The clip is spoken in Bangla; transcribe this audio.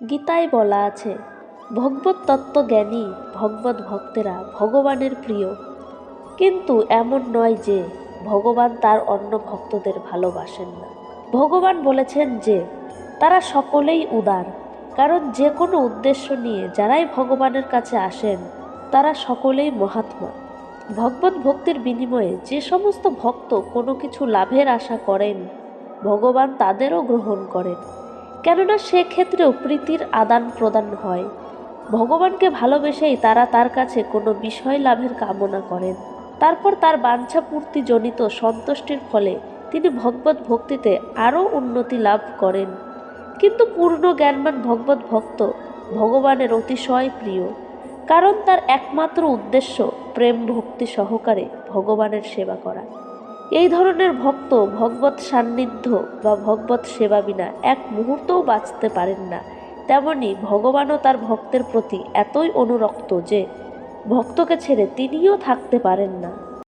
গীতায় বলা আছে, ভগবত তত্ত্বজ্ঞানী ভগবত ভক্তেরা ভগবানের প্রিয়। কিন্তু এমন নয় যে ভগবান তার অন্য ভক্তদের ভালোবাসেন না। ভগবান বলেছেন যে তারা সকলেই উদার, কারণ যে কোনো উদ্দেশ্য নিয়ে যারাই ভগবানের কাছে আসেন তারা সকলেই মহাত্মা। ভগবত ভক্তির বিনিময়ে যে সমস্ত ভক্ত কোনো কিছু লাভের আশা করেন, ভগবান তাদেরও গ্রহণ করেন, কেননা সেক্ষেত্রেও প্রীতির আদান প্রদান হয়। ভগবানকে ভালোবেসেই তারা তার কাছে কোনো বিষয় লাভের কামনা করেন, তারপর তার বাঞ্ছা পূর্তিজনিত সন্তুষ্টির ফলে তিনি ভগবত ভক্তিতে আরও উন্নতি লাভ করেন। কিন্তু পূর্ণ জ্ঞানবান ভগবত ভক্ত ভগবানের অতিশয় প্রিয়, কারণ তার একমাত্র উদ্দেশ্য প্রেম ভক্তি সহকারে ভগবানের সেবা করা। এই ধরনের ভক্ত ভগবত সান্নিধ্য বা ভগবত সেবা বিনা এক মুহূর্তও বাঁচতে পারেন না। তেমনি ভগবানও তার ভক্তের প্রতি এতই অনুরক্ত যে ভক্তকে ছেড়ে তিনিও থাকতে পারেন না।